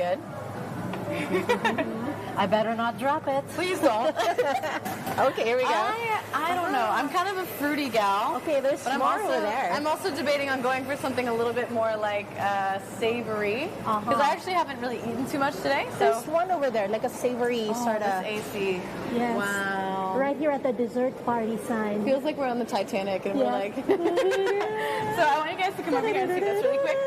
good. I better not drop it. Please don't. Okay, here we go. I don't know. I'm kind of a fruity gal. Okay, there's but more over there. I'm also debating on going for something a little bit more like savory. Because I actually haven't really eaten too much today. So There's one over there, like a savory sort of. this AC. Yes. Wow. Right here at the dessert party sign. Feels like we're on the Titanic and Yeah. we're like. So I want you guys to come over here and see this really quick.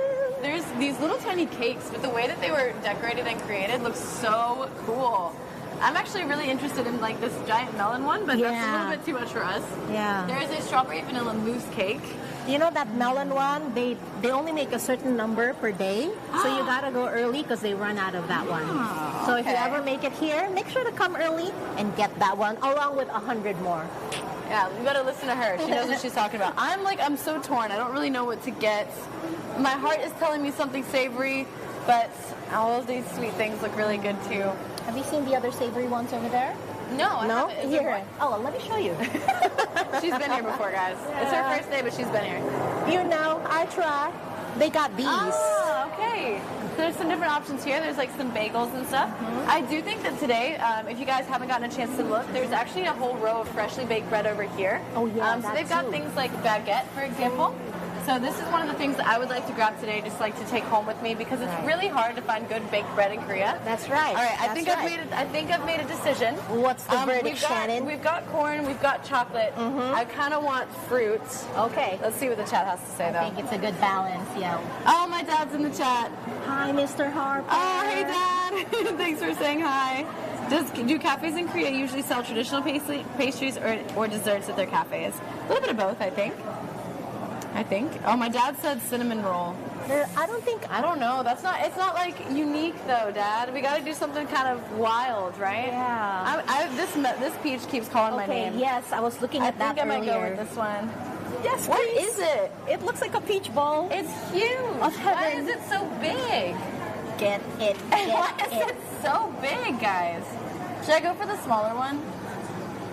There's these little tiny cakes, but the way that they were decorated and created looks so cool. I'm actually really interested in like this giant melon one, but that's a little bit too much for us. Yeah. There is a strawberry vanilla mousse cake. You know that melon one? They only make a certain number per day, so you gotta go early because they run out of that one. So if you ever make it here, make sure to come early and get that one along with 100 more. Yeah, we gotta listen to her. She knows what she's talking about. I'm so torn. I don't really know what to get. My heart is telling me something savory, but all of these sweet things look really good too. Have you seen the other savory ones over there? No, I No? haven't. Is there Here. Oh, well, let me show you. She's been here before, guys. It's her first day, but she's been here. You know, I try. They got these. Oh, okay. There's some different options here. There's like some bagels and stuff. I do think that today, if you guys haven't gotten a chance to look, there's actually a whole row of freshly baked bread over here. Oh, yeah, So that they've got too. things like baguette, for example. So this is one of the things that I would like to grab today, just like to take home with me, because it's really hard to find good baked bread in Korea. That's right. All right, I That's think right. I've made a decision. What's the verdict, Shannon? We've got corn, we've got chocolate. I kind of want fruit. Okay. Let's see what the chat has to say, I though. think it's a good balance, yeah. Oh, my dad's in the chat. Hi, Mr. Harper. Oh, hey, Dad. Thanks for saying hi. Do cafes in Korea usually sell traditional pastries or desserts at their cafes? A little bit of both, I think. Oh, my dad said cinnamon roll. I don't know. It's not like unique though, Dad. We got to do something kind of wild, right? Yeah. This peach keeps calling my Okay, name. yes, I was looking at that I think I might go earlier. with this one. Yes, What please. is it? It looks like a peach bowl. It's huge. Of Why heaven. is it so big? Get it. Why is it so big, guys? Should I go for the smaller one?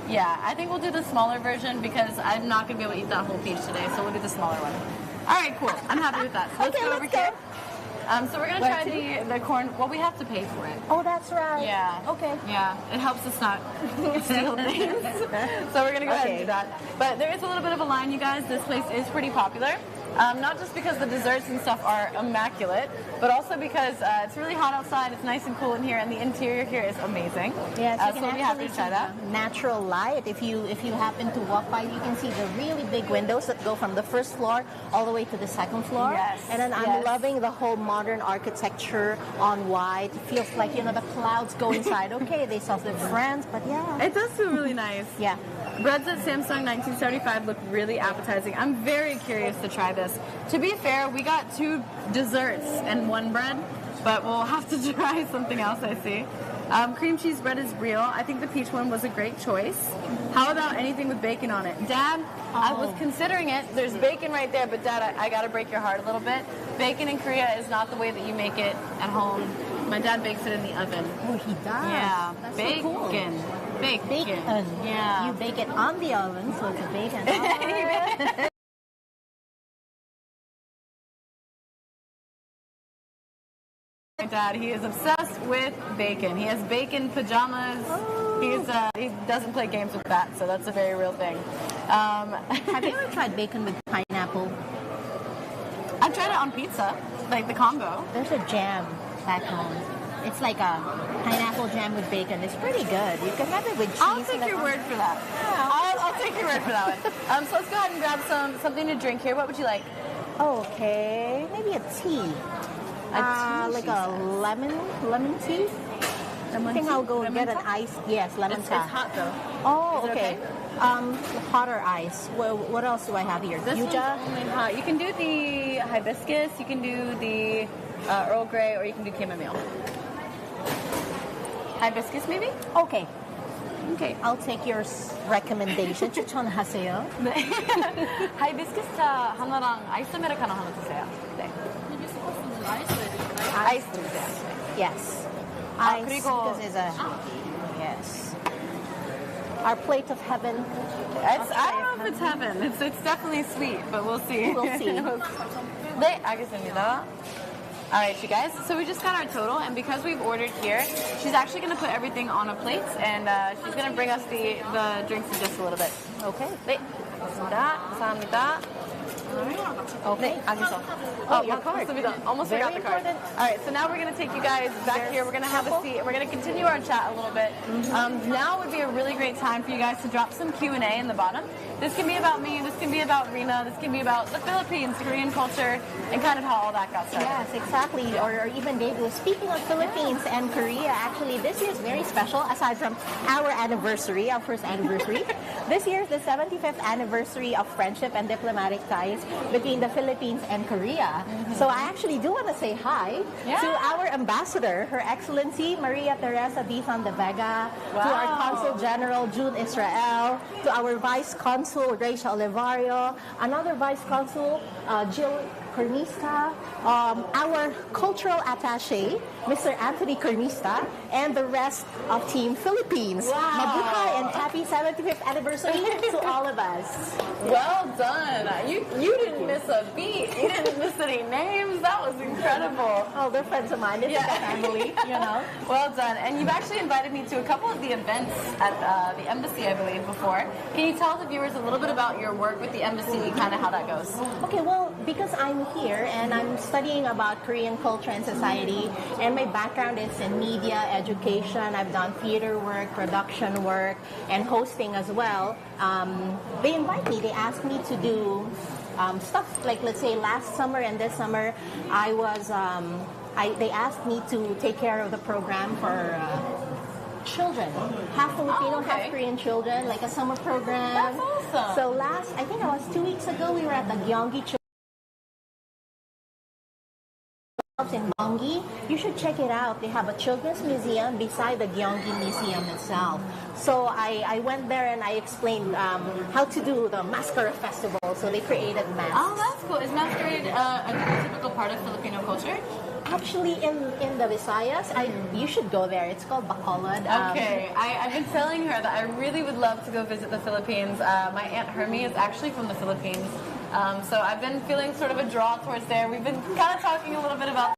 Yeah, I think we'll do the smaller version because I'm not going to be able to eat that whole peach today, so we'll do the smaller one. All right, cool. I'm happy with that. So let's Okay, go over let's go. here. So we're going to try the corn. Well, we have to pay for it. Oh, that's right. Yeah. Okay. Yeah, it helps us not steal things. So we're going to go ahead and do that. But there is a little bit of a line, you guys. This place is pretty popular. Not just because the desserts and stuff are immaculate, but also because it's really hot outside, it's nice and cool in here, and the interior here is amazing. Yes, you so can we'll be happy actually to try see that. the natural light. If you happen to walk by, you can see the really big windows that go from the first floor all the way to the second floor. Yes, And then I'm yes. loving the whole modern architecture on white. It feels like, the clouds go inside. Okay, they sell their friends, but yeah. It does feel really nice. Yeah. Breads at Samsung 1975 look really appetizing. I'm very curious to try this. To be fair, we got 2 desserts and 1 bread, but we'll have to try something else, I see. Cream cheese bread is real. I think the peach one was a great choice. How about anything with bacon on it? Dad, I was considering it. There's bacon right there, but Dad, I got to break your heart a little bit. Bacon in Korea is not the way that you make it at home. My dad bakes it in the oven. Oh, he does. Yeah, That's bacon. so cool. Bacon. Yeah. You bake it on the oven, so it's a bacon. Oh. My dad, he is obsessed with bacon. He has bacon pajamas. He doesn't play games with that, so that's a very real thing. Have you ever tried bacon with pineapple? I've tried it on pizza, like the combo. There's a jam back home. It's like a pineapple jam with bacon. It's pretty good. You can have it with cheese. I'll take your word for that. Yeah. I'll take your word for that one. So let's go ahead and grab something to drink here. What would you like? Okay, maybe a tea. Like a lemon tea. I think I'll go get an ice. Yes, lemon It's tea. hot though. Oh, Is it okay. Hotter ice. Well, what else do I have here? This one's Yuja. only hot. You can do the hibiscus. You can do the Earl Grey, or you can do chamomile. Hibiscus, maybe? Okay, Okay. I'll take your recommendation. 추천하세요. 네. 하이비스커스 차 하나랑 아이스 아메리카노 하나 주세요. 네. 아이스 주세요. Yes. Ice, 그리고- because it's a yes. Our plate of heaven. I don't know if it's heaven. It's definitely sweet, but we'll see. We'll see. 네, 알겠습니다. All right, you guys. So we just got our total, and because we've ordered here, she's actually going to put everything on a plate, and she's going to bring us the drinks in just a little bit. Okay. 네, 고맙습니다. 감사합니다. Okay. 네, 알겠어. Oh, your card. Almost Very forgot the card. important. All right, so now we're going to take you guys back here. We're going to have a seat. We're going to continue our chat a little bit. Now would be a really great time for you guys to drop some Q&A in the bottom. This can be about me. This can be about Rena. This can be about the Philippines, Korean culture, and kind of how all that got started. Yes, exactly. Or even Daegu. Speaking of Philippines and Korea, actually, this year is very special. Aside from our anniversary, our first anniversary, this year is the 75th anniversary of friendship and diplomatic ties between the Philippines and Korea. So I actually do want to say hi to our ambassador, Her Excellency Maria Teresa Dizon de Vega, to our Consul General June Israel, to our Vice Consul Rachel Olivario, another Vice Consul Jill Cornista, our cultural attaché, Mr. Anthony Cornista, and the rest of Team Philippines. Mabuhay and happy 75th anniversary to all of us. Well done. You didn't miss a beat. You didn't miss any names. That was incredible. Oh, they're friends of mine. It's a family, you know. Well done. And you've actually invited me to a couple of the events at the embassy, I believe, before. Can you tell the viewers a little bit about your work with the embassy, kind of how that goes? Okay, well, because I'm here and I'm studying about Korean culture and society, and my background is in media, education. I've done theater work, production work, and hosting as well. They invite me. They ask me to do stuff like, let's say, last summer and this summer, I was. They asked me to take care of the program for. Children, half Filipino, half Korean children, like a summer program. That's awesome. So I think it was 2 weeks ago, we were at the Gyeonggi in Gyeonggi. You should check it out. They have a children's museum beside the Gyeonggi Museum itself. So I went there and I explained how to do the Mascara Festival. So they created masks. Oh, that's cool. Is masquerade a typical part of Filipino culture? Actually, in the Visayas, you should go there. It's called Bacolod. Okay, I've been telling her that I really would love to go visit the Philippines. My Aunt Hermie is actually from the Philippines. So I've been feeling sort of a draw towards there. We've been kind of talking a little bit about...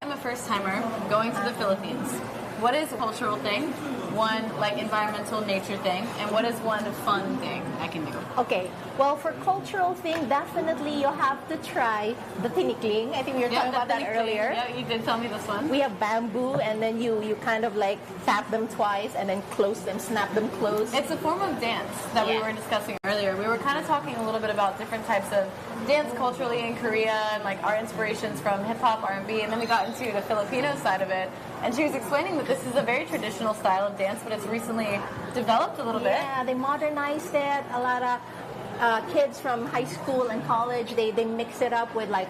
I'm a first-timer going to the Philippines. What is a cultural thing? One, like, environmental nature thing? And what is one fun thing I can do? Okay, well, for cultural thing, definitely you'll have to try the tinikling. I think we were talking about that earlier. Yeah, you did tell me this one. We have bamboo, and then you kind of like tap them twice and then close them, snap them closed. It's a form of dance that we were discussing earlier. We were kind of talking a little bit about different types of dance culturally in Korea and like our inspirations from hip-hop, R&B, and then we got into the Filipino side of it. And she was explaining that this is a very traditional style of dance, but it's recently developed a little bit. Yeah, they modernized it. A lot of kids from high school and college, they mix it up with like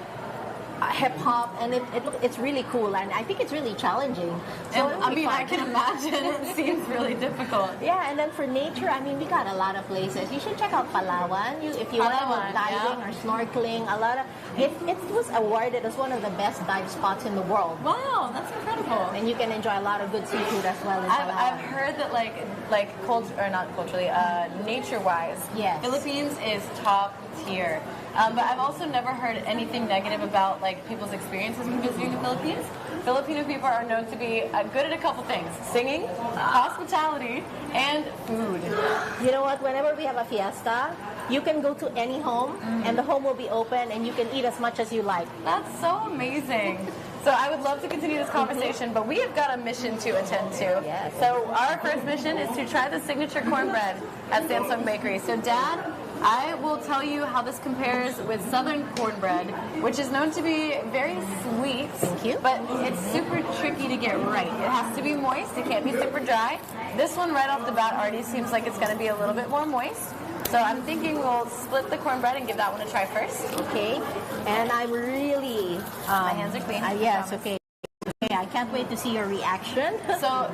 hip hop, and it's really cool, and I think it's really challenging. So and, I mean, I can imagine it seems really difficult. Yeah, and then for nature, I mean, we got a lot of places. You should check out Palawan. If you want to go diving or snorkeling, a lot of it was awarded as one of the best dive spots in the world. Wow, that's incredible. And you can enjoy a lot of good seafood as well. I've heard that nature-wise, Philippines is top tier. But I've also never heard anything negative about like people's experiences when visiting the Philippines. Filipino people are known to be good at a couple things: singing, hospitality, and food. You know what? Whenever we have a fiesta, you can go to any home, and the home will be open, and you can eat as much as you like. That's so amazing. So I would love to continue this conversation, but we have got a mission to attend to. Yes. So our first mission is to try the signature cornbread at Samsung Bakery. So Dad, I will tell you how this compares with Southern cornbread, which is known to be very sweet. Thank you. But it's super tricky to get right. It has to be moist. It can't be super dry. This one right off the bat already seems like it's going to be a little bit more moist. So I'm thinking we'll split the cornbread and give that one a try first. Okay. And I'm really... my hands are clean. Yes, okay. Okay, I can't wait to see your reaction. So,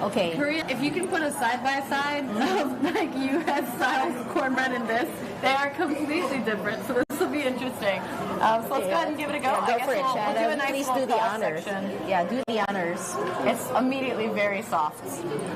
okay. Korea, if you can put a side-by-side of like U.S. style cornbread and this, they are completely different. So this will be interesting. So let's go ahead and give it a go. Yeah, I go guess for it, we'll do a Shannon. nice Please little do the cross honors. section. Yeah, do the honors. It's immediately very soft.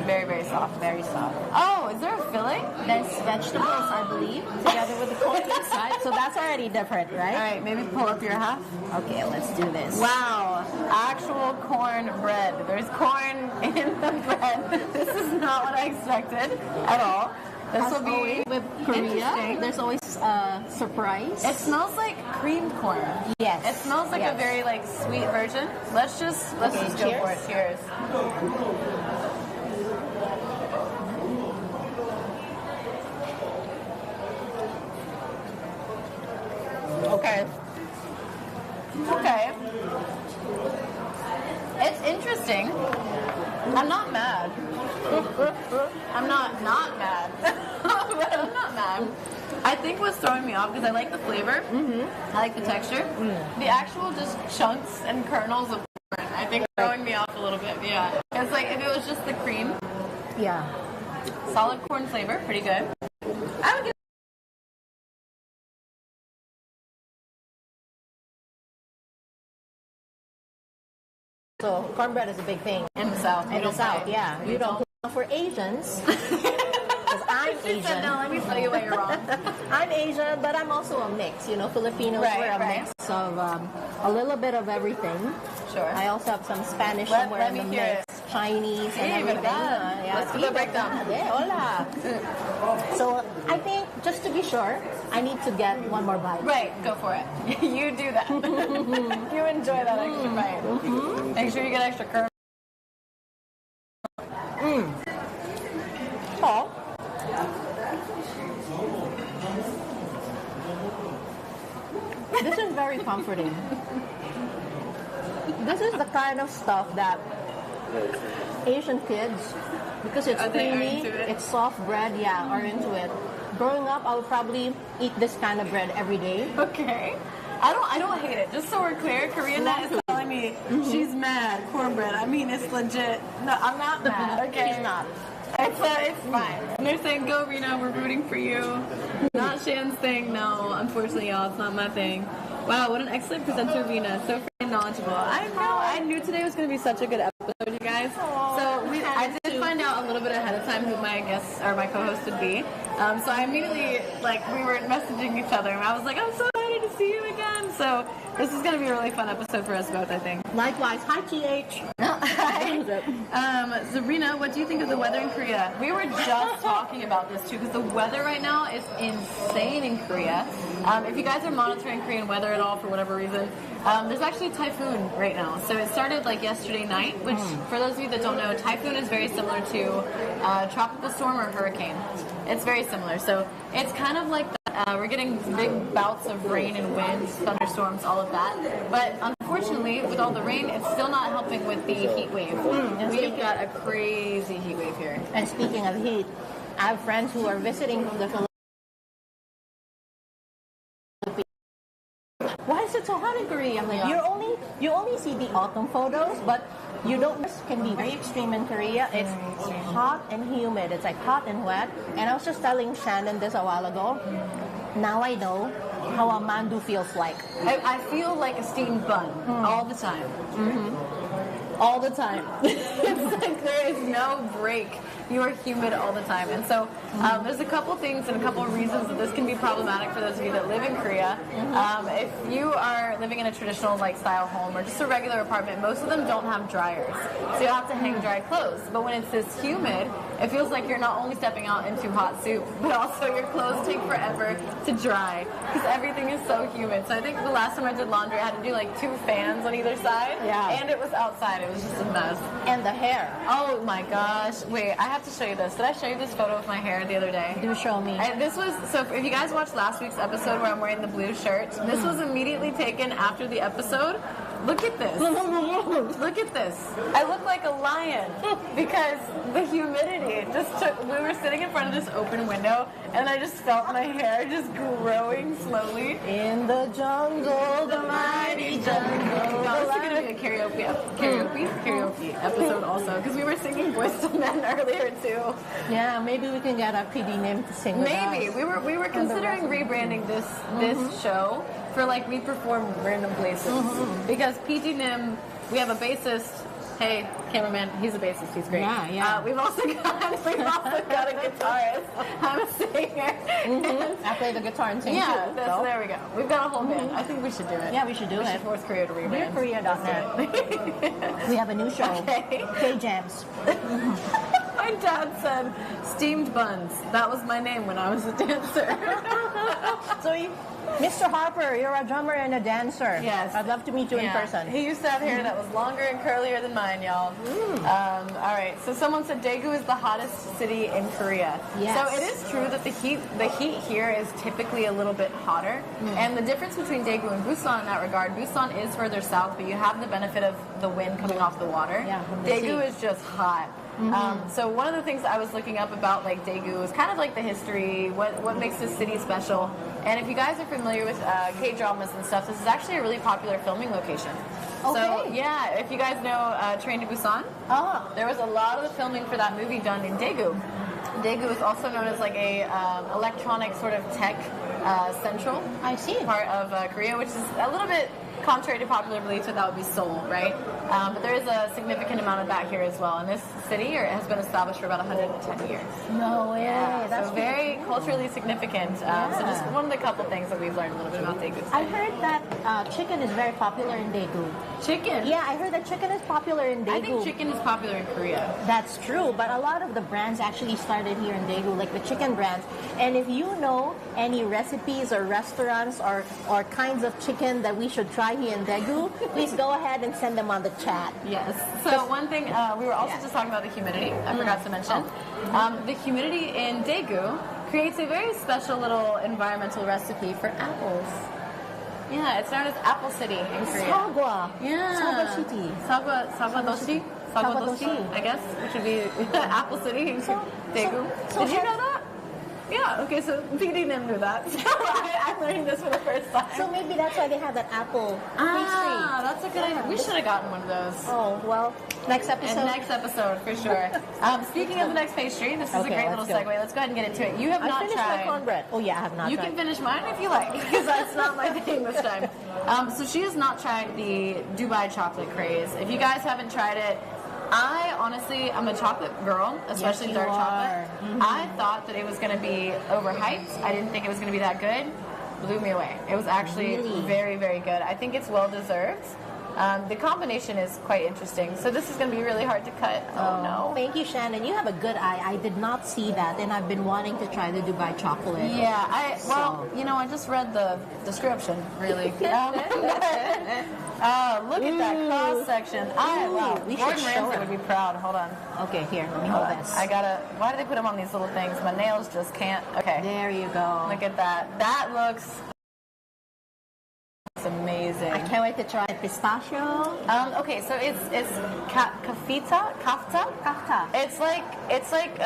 Very, very soft. Very soft. Oh, is there a filling? There's vegetables, I believe, together with the corn inside. So that's already different, All right? right, maybe pull up your half. Okay, let's do this. Wow, actual corn bread. There's corn in the bread. This is not what I expected at all. This As will be always with Korea, interesting. there's always a surprise. It smells like cream corn. Yes. It smells like a Yes. very like sweet version. Let's just Okay, go for it. cheers. Cheers. Okay. Okay. It's interesting. I'm not mad. I'm not mad. But I'm not mad. I think what's throwing me off because I like the flavor. I like the texture. The actual just chunks and kernels of corn, I think, throwing me off a little bit. Yeah. It's like if it was just the cream, Yeah. solid corn flavor, pretty good. I would give So cornbread is a big thing in the South. in the South. Yeah, you don't. For Asians, because I'm She said, no, Asian. let me tell you why you're wrong. I'm Asian, but I'm also a mix. You know, Filipinos Right, we're a right. mix of a little bit of everything. Sure. I also have some Spanish Let- somewhere let in the me hear mix, Chinese and Sí, everything. ¿verdad? Let's do the breakdown. Hola. So I think just to be sure, I need to get one more bite. Right, go for it. You do that. You enjoy that extra bite. Make sure you get extra kernel. Oh. This is very comforting. This is the kind of stuff that Asian kids, because it's Are they creamy, into it? it's soft bread, yeah, are into it. Growing up, I would probably eat this kind of bread every day. Okay. I don't hate it. Just so we're clear, Korean Nat is telling me she's mad. Cornbread. I mean, it's legit. No, I'm not mad. Okay. She's not. It's fine. And they're saying, go Rena, we're rooting for you. Not Shan's thing. No, unfortunately, y'all, it's not my thing. Wow, what an excellent presenter, Rena. So freaking knowledgeable. I know. I knew today was going to be such a good episode, you guys. I did find out a little bit ahead of time who my guests or my co-host would be. So I immediately, we were messaging each other, and I was like, I'm so excited to see you again. So this is going to be a really fun episode for us both, I think. Likewise, hi TH. Zarina, what do you think of the weather in Korea? We were just talking about this too, because the weather right now is insane in Korea. If you guys are monitoring Korean weather at all for whatever reason, there's actually a typhoon right now. So it started yesterday night, which for those of you that don't know, typhoon is very similar to tropical storm or hurricane. It's very similar. So it's kind of like we're getting big bouts of rain and winds, thunderstorms, all of that. But unfortunately, with all the rain, it's still not helping with the heat wave. We've got a crazy heat wave here. And speaking of heat, I have friends who are visiting from the Philippines. Why is it so hot in Korea? I'm like, you only see the autumn photos, but you don't. This can be very extreme in Korea. It's hot and humid. It's like hot and wet. And I was just telling Shannon this a while ago. Now I know how a mandu feels like. I feel like a steamed bun all the time. All the time. It's like there is no break. You are humid all the time. And so there's a couple things and a couple of reasons that this can be problematic for those of you that live in Korea. If you are living in a traditional style home or just a regular apartment, most of them don't have dryers. So you'll have to hang dry clothes. But when it's this humid, it feels like you're not only stepping out into hot soup, but also your clothes take forever to dry because everything is so humid. So I think the last time I did laundry, I had to do 2 fans on either side. Yeah. And it was outside. It was just a mess. And the hair. Oh my gosh. Wait, I have to show you this. Did I show you this photo of my hair the other day? Do show me. So if you guys watched last week's episode where I'm wearing the blue shirt, this was immediately taken after the episode. Look at this. Look at this. I look like a lion because the humidity just took. We were sitting in front of this open window and I just felt my hair just growing slowly. In the jungle, the mighty jungle. Now, let's take it be a karaoke episode also because we were singing Boyz II Men earlier too. Yeah, maybe we can get a PD Nim to sing with Maybe us. we were considering rebranding this show for like we perform random places because PD Nim, we have a bassist. Hey, cameraman, he's a bassist. He's great. Yeah. We've also got a guitarist. I'm a singer. I play the guitar and sing Yeah, too. So. there we go. We've got a whole band. I think we should do it. Yeah, we should do We it. should force Korea to rebrand. DearKorea.net. We have a new show. Okay. K-Jams. My dad said steamed buns. That was my name when I was a dancer. So, Mr. Harper, you're a drummer and a dancer. Yes. I'd love to meet you in person. He used to have hair that was longer and curlier than mine, y'all. All right. So someone said Daegu is the hottest city in Korea. Yes. So it is true that the heat here is typically a little bit hotter. And the difference between Daegu and Busan in that regard, Busan is further south, but you have the benefit of the wind coming off the water. Yeah, from the Daegu sea. is just hot. So one of the things I was looking up about like Daegu is kind of like the history, what makes this city special. And if you guys are familiar with K-dramas and stuff, this is actually a really popular filming location. So Okay. yeah, if you guys know Train to Busan, Oh, there was a lot of the filming for that movie done in Daegu. Daegu is also known as like a electronic sort of tech central I see. part of Korea, which is a little bit contrary to popular belief that that would be Seoul, right? But there is a significant amount of that here as well. And this city has been established for about 110 years. no way. That's so very culturally significant. So just one of the couple things that we've learned a little bit about Daegu. I heard that chicken is very popular in Daegu. Chicken. Yeah, I heard that chicken is popular in Daegu. I think chicken is popular in Korea. That's true, but a lot of the brands actually started here in Daegu, like the chicken brands. And if you know any recipes or restaurants or kinds of chicken that we should try here in Daegu, please go ahead and send them on the chat. Yes. So one thing, we were also just talking about the humidity. I forgot to mention. The humidity in Daegu creates a very special little environmental recipe for apples. Yeah, it's known as Apple City in Korea. Sagwa. Yeah. Sagwa City. Sagwa-doshi? Sagwa-doshi. I guess, which would be Apple City in Daegu. so Did you have- know that? Yeah, okay, so PD Nim knew that. So I'm learning this for the first time. So maybe that's why they have that apple Ah, pastry. that's a good idea. We should have gotten one of those. Oh, well, next episode. And next episode, for sure. Speaking of the next pastry, this is a Okay, great let's little go. segue. Let's go ahead and get into it. You have I not finished my tried. cornbread. Oh, yeah, I have not You tried. can finish mine if you like, because that's not my thing this time. So she has not tried the Dubai chocolate craze. If you guys haven't tried it, I honestly, I'm a chocolate girl, especially you dark are. chocolate. I thought that it was going to be overhyped. I didn't think it was going to be that good. Blew me away. It was actually Really? very, very good. I think it's well deserved. The combination is quite interesting. So this is going to be really hard to cut. Oh no. Thank you, Shannon. You have a good eye. I did not see that, and I've been wanting to try the Dubai chocolate. Yeah, I just read the description, really. Oh, look at that cross section. Wow, we should Gordon show Ramsay it. would be proud. Hold on. Okay, here, let me hold this. Why do they put them on these little things? My nails just can't. Okay, There you go. look at that. That looks amazing. I can't wait to try pistachio. Okay, so it's kafta. Kafta. It's like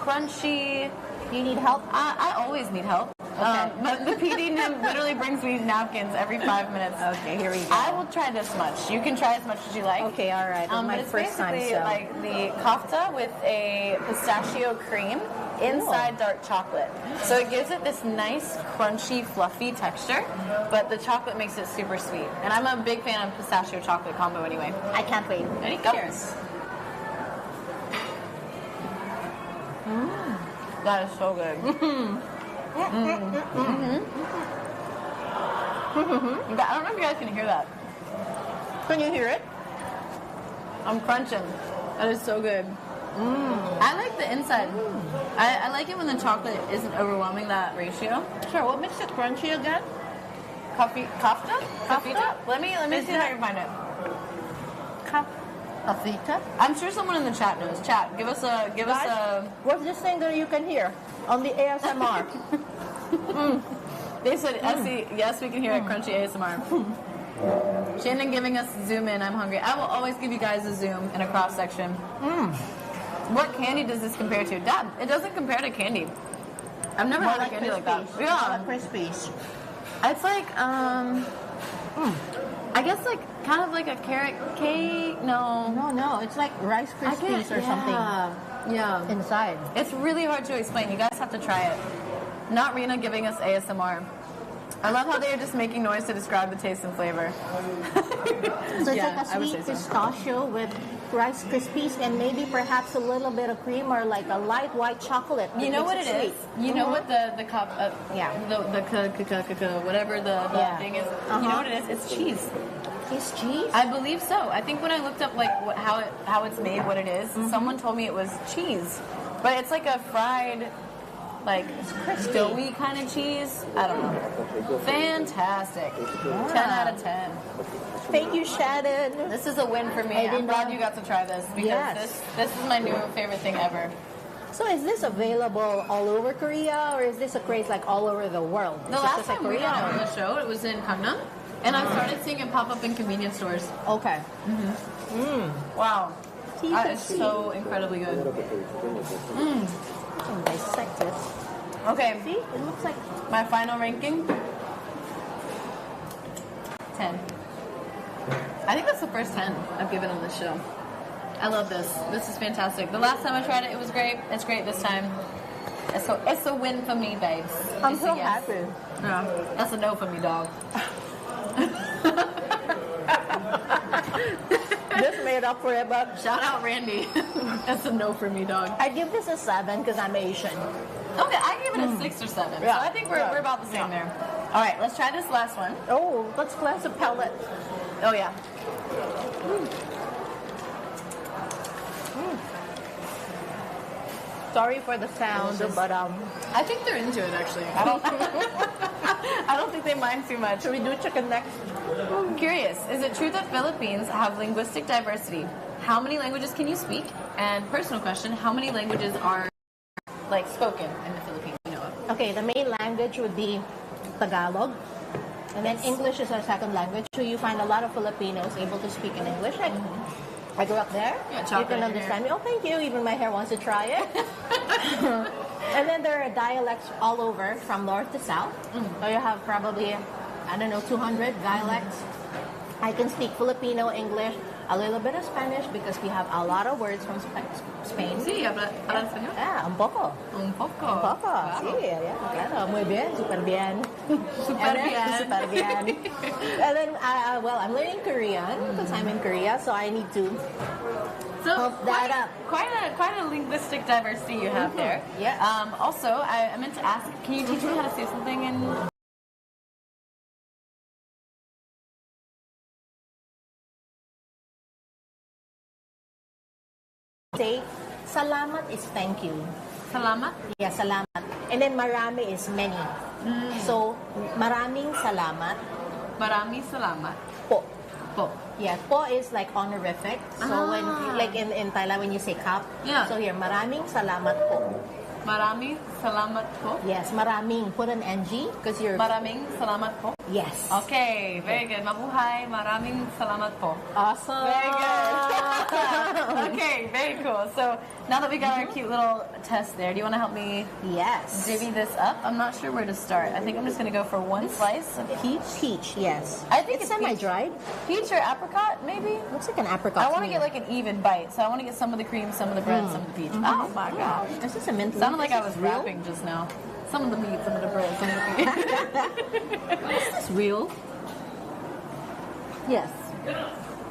crunchy. You need help? I always need help. Okay. But the PD Nim literally brings me napkins every 5 minutes. Okay, here we go. I will try this much. You can try as much as you like. Okay, all right. It's But my it's first time, basically so. like the kafta with a pistachio cream inside dark chocolate. So it gives it this nice, crunchy, fluffy texture, but the chocolate makes it super sweet. And I'm a big fan of pistachio chocolate combo anyway. I can't wait. Ready? Go. Cheers. That is so good. I don't know if you guys can hear that. Can you hear it? I'm crunching. That is so good. I like the inside. I like it when the chocolate isn't overwhelming that ratio. Sure, what makes it crunchy again? Kafta? Kafta? Let me Is see if I that- can find it. Kafita? I'm sure someone in the chat knows. Chat, give us a Guys, what's this thing that you can hear on the ASMR? They said Essie, yes, we can hear it. Crunchy ASMR. Shannon giving us zoom in. I'm hungry. I will always give you guys a zoom in a cross section. What candy does this compare to? Dad, it doesn't compare to candy. I've never had a candy like that. Yeah. Crispies. It's like I guess like kind of like a carrot cake. No. No, it's like Rice Krispies or something Yeah. inside. It's really hard to explain. You guys have to try it. Not Rena giving us ASMR. I love how they are just making noise to describe the taste and flavor. So it's Yeah, like I a would sweet say so. pistachio with Rice Krispies and maybe perhaps a little bit of cream or like a light white chocolate. You that know what makes it is? sweet. You know what the cup, Yeah. whatever the Yeah. thing is. Uh-huh. You know what it is? It's cheese. It's cheese? I believe so. I think when I looked up like how it's made, what it is, Mm-hmm. someone told me it was cheese, but it's like a fried, like crispy. doughy kind of cheese. I don't know. Fantastic. 10 out of 10. Thank you, Shannon. This is a win for me. I I'm didn't glad know. you got to try this because Yes. this is my new favorite thing ever. So is this available all over Korea or is this a craze like all over the world? The Is it last just like time we Korea? got it on the show, it was in Gangnam, and I started seeing it pop up in convenience stores. Okay. Wow. See, you That can is see. so incredibly good. You can dissect it. Okay, See, it looks like my final ranking 10. I think that's the first 10 I've given on this show. I love this. This is fantastic. The last time I tried it, it was great. It's great this time. It's a win for me, babes. I'm It's a so yes. happy. Yeah, that's a no for me, dog. This made up for it, but Shout out Randy. That's a no for me, dog. I give this a 7 because I'm Asian. Okay, I give it a 6 or 7. Yeah. So I think we're about the same there. All right, let's try this last one. Oh, let's glass a pellet. Oh yeah. Sorry for the sound, Delicious. but I think they're into it actually. I don't. I don't think they mind too much. should we do chicken next? I'm curious. Is it true that Philippines have linguistic diversity? How many languages can you speak? And personal question: how many languages are like spoken in the Philippines? You know of? Okay, the main language would be Tagalog. And then English is our second language. So you find a lot of Filipinos able to speak in English. Like, I grew up there. Yeah, You chocolate can in understand me. Oh, thank you. Even my hair wants to try it. And then there are dialects all over from north to south. So you have probably, I don't know, 200 dialects. I can speak Filipino, English, a little bit of Spanish because we have a lot of words from Spain. Sí, habla español. Yeah, un poco. Un poco. Un poco, Claro. sí, yeah, claro, muy bien, super bien. Super And then- bien. Super bien. And then, well, I'm learning Korean because I'm in Korea, so I need to. So Pump that up. Quite a linguistic diversity you have there. Yes. Also, I meant to ask, can you teach me how to say something in? Say, salamat is thank you. Salamat. Yeah, salamat. And then marami is many. So, maraming salamat Marami salamat po. po. Yeah, po is like honorific. So when, like in Thailand, when you say kap, Yeah. so here, maraming salamat po. Marami salamat po. Yes, maraming. Put an NG because you're. Maraming salamat po. Yes. Okay, very good. Mabuhay. Maraming salamat po. Awesome. Very good. Okay, very cool. So now that we got our cute little test there, do you want to help me Yes. divvy this up? I'm not sure where to start. I think I'm just going to go for one slice of peach. Peach, yes. I think it's it's peach. semi-dried. Peach or apricot, maybe? Looks like an apricot. I want to get like an even bite. So I want to get some of the cream, some of the bread, some of the peach. Oh my gosh. Is this a mint? Sounded like I was real? rapping just now. Some of the meat, some of the bread, some of the peach. Is this real? Yes.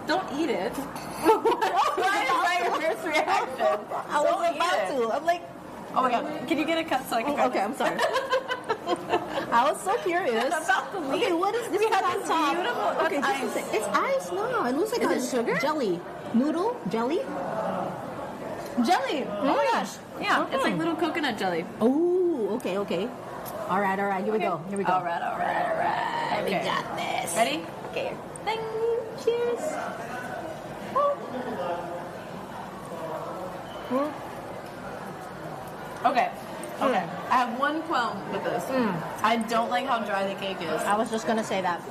Don't eat it. Why is that your first reaction? I was Don't eat about it. to. I'm like, Oh my god. Can you get a cut so I can grab okay, it? I'm sorry. I was so curious. I'm about to leave. Okay, what is this? We have on this top? beautiful Okay, ice. this is it's ice. No, it looks like Is a it sugar? jelly. Noodle jelly. Jelly. Oh my gosh. Yeah, it's like little coconut jelly. Oh, okay, okay. All right. Here we go. Here we go. All right. We Okay. got this. Ready? Okay. Thank you. Cheers. Okay. Okay. I have one qualm with this. I don't like how dry the cake is. I was just gonna say that.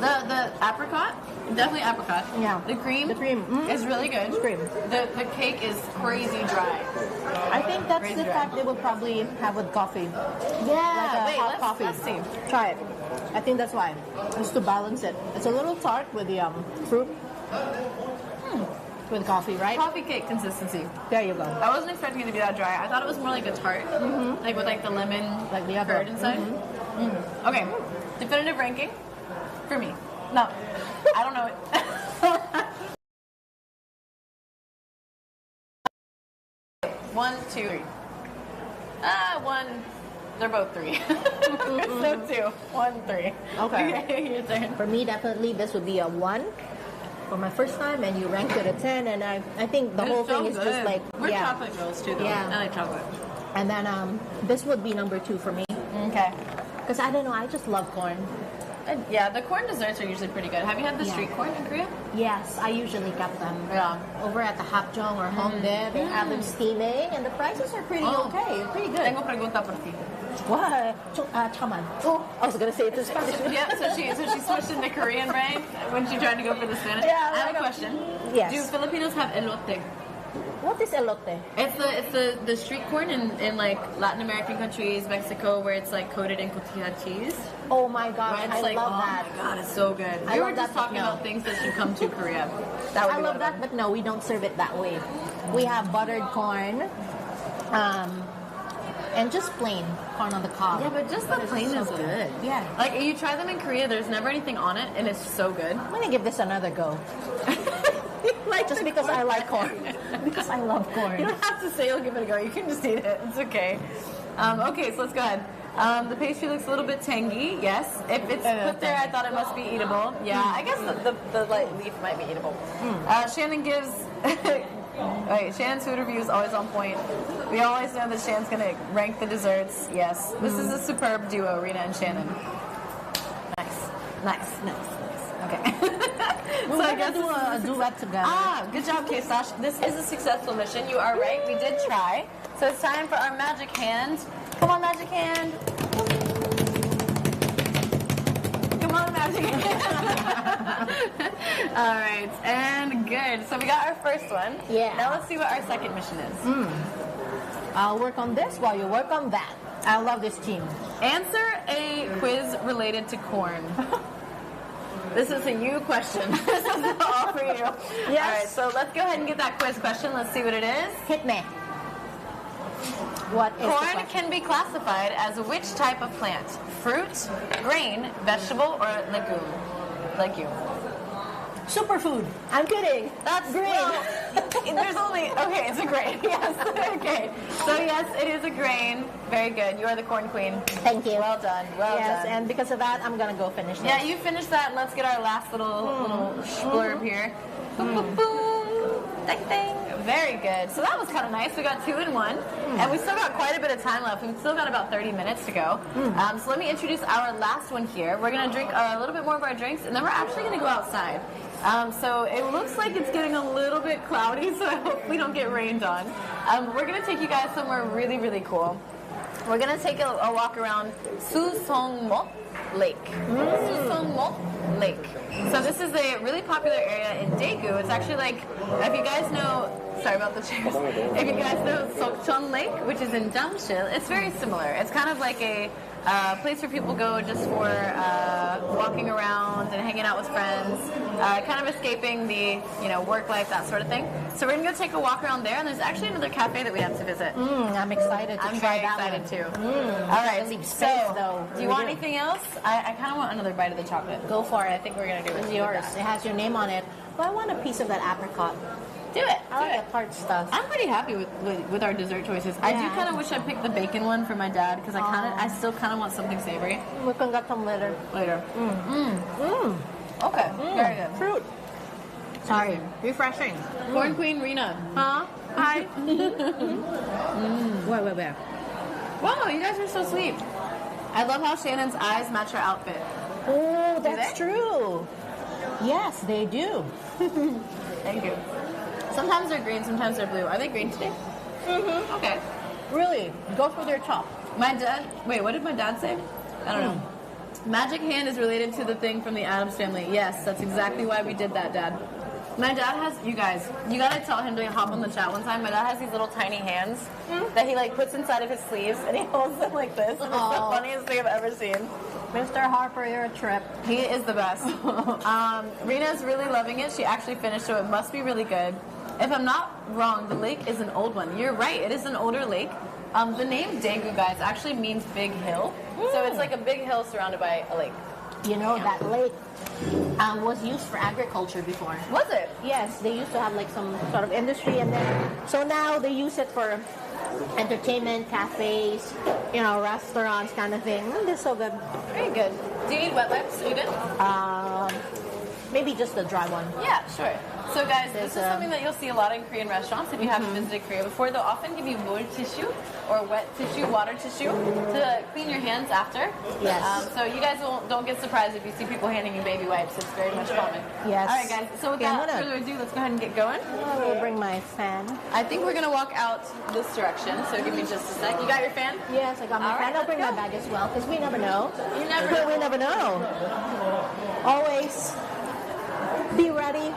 The apricot, definitely apricot. Yeah. The cream, Mm. is really good. Cream. The cake is crazy dry. I think that's Crazy the dry. fact they would probably have with coffee. Yeah. Like a Wait, hot coffee. let's see. Try it. I think that's why. It's to balance it. It's a little tart with the fruit. With coffee, right? Coffee cake consistency. There you go. I wasn't expecting it to be that dry. I thought it was more like a tart, like with like the lemon, Like the other. curd inside. Okay, definitive ranking for me. No, I don't know it. 1, 2, 3. One. They're both 3. So 2, 1, 3. Okay. Your turn. For me, definitely this would be a 1 for my first time, and you ranked it a 10, and I think the It's whole so thing is good. just like, We're yeah. chocolate girls too, though. Yeah. I like chocolate. And then this would be number 2 for me. Okay. Because I don't know, I just love corn. Yeah, the corn desserts are usually pretty good. Have you had the Yeah. street corn in Korea? Yes, I usually get them. Yeah. Over at the Hapjeong or Hongdae, they have them steaming, and the prices are pretty okay, pretty good. Tengo pregunta por ti. What? Chaman. Oh, I was gonna say it in Spanish. Yeah, so she switched into Korean, right? When she tried to go for the Spanish. Yeah, I have right a on. question. Yes. Do Filipinos have elote? What is elote? It's the street corn in like Latin American countries, Mexico, where it's like coated in cotija cheese. Oh my gosh, Where it's I like, love oh that. my god, it's so good. I We love were that, just but talking no. about things that should come to Korea. That would I be love one of that, them. but no, we don't serve it that way. We have buttered corn, and just plain corn on the cob. Yeah, but just the plain is good. Yeah. Like you try them in Korea, there's never anything on it, and it's so good. I'm gonna give this another go. Just because I like corn. Because I love corn. You don't have to say you'll give it a go. You can just eat it. It's okay. Okay, so let's go ahead. The pastry looks a little bit tangy. Yes. If it's put there, I thought it must be eatable. Yeah, I guess the like leaf might be eatable. Shannon gives. Wait, Shannon's food review is always on point. We always know that Shannon's gonna rank the desserts. Yes, this is a superb duo, Rena and Shannon. Nice. Okay. We're I gonna guess do this a is duet together. Ah, good job, K-Stash. This is a successful mission. You are right. We did try. So it's time for our magic hand. Come on, magic hand. Come on, magic hand. All right, and good. So we got our first one. Yeah. Now let's see what our second mission is. I'll work on this while you work on that. I love this team. Answer a quiz related to corn. This is a you question. This is all for you. Yes. All right, so let's go ahead and get that quiz question. Let's see what it is. Hit me. What is the Corn question? can be classified as which type of plant? Fruit, grain, vegetable, or legume? Superfood. I'm kidding. That's Grain. well, there's only okay. It's a grain. Yes. Okay. So yes, it is a grain. Very good. You are the corn queen. Thank you. Well done. Well Yes, done. and because of that, I'm gonna go finish this. Yeah, you finish that, and let's get our last little splurb here. Boom, boom, boom. Ding, ding. Very good. So that was kind of nice. We got 2 in 1, and we still got quite a bit of time left. We've still got about 30 minutes to go. So let me introduce our last one here. We're gonna drink a little bit more of our drinks, and then we're actually gonna go outside. So it looks like it's getting a little bit cloudy, so I hope we don't get rained on. We're gonna take you guys somewhere really, really cool. We're gonna take a walk around Susongmo Lake. Susongmo Lake. So this is a really popular area in Daegu. It's actually like, if you guys know, sorry about the chairs. If you guys know Sokchon Lake, which is in Jamsil, it's very similar. It's kind of like a place where people go just for walking around and hanging out with friends, kind of escaping the work life, that sort of thing. So we're gonna go take a walk around there, and there's actually another cafe that we have to visit. I'm excited to I'm try very that excited one. too. All right, leave so space, though. do you want anything else? I kind of want another bite of the chocolate. Go for it. I think we're gonna do it. It's with yours. that. It has your name on it. But I want a piece of that apricot. Do it. I like Do the it. tart stuff. I'm pretty happy with our dessert choices. I do Yeah. kind of wish I picked the bacon one for my dad because I still kind of want something savory We can get some later. later. Okay, very good. Fruit. Sorry. Refreshing. Corn Queen Rena. Huh? Hi. Wait. Wow, you guys are so sweet. I love how Shannon's eyes match her outfit. Oh, that's they? true. Yes, they do. Thank you. Sometimes they're green, sometimes they're blue. Are they green today? Mm-hmm. Okay. Really, goes with your top. My dad. Wait, what did my dad say? I don't know. Magic hand is related to the thing from the Addams family. Yes, that's exactly why we did that, Dad. My dad has, you guys, you gotta tell him to hop on the chat one time. My dad has these little tiny hands that he like puts inside of his sleeves and he holds them like this. And it's the Aw. funniest thing I've ever seen. Mr. Harper, your trip. He is the best. Rena's really loving it. She actually finished, so it must be really good. If I'm not wrong, the lake is an old one. You're right, it is an older lake. The name Daegu, guys, actually means big hill. So it's like a big hill surrounded by a lake. You know, that lake was used for agriculture before. Was it? Yes, they used to have like some sort of industry, and then so now they use it for entertainment, cafes, you know, restaurants, kind of thing. It's so good. Very good. Do you need wet wipes? Are you good? Maybe just the dry one. Yeah, sure. So guys, this is There's, something that you'll see a lot in Korean restaurants if you haven't visited Korea before. They'll often give you wool tissue or wet tissue, water tissue to clean your hands after. Yes. So you guys don't get surprised if you see people handing you baby wipes. It's very much common. Yes. All right, guys. So without Okay, further ado, let's go ahead and get going. I will bring my fan. I think we're gonna walk out this direction. So give me just a sec. You got your fan? Yes, I got my All right, fan. I'll bring let's my go. bag as well, because we never know. You never know. We never know. Always be ready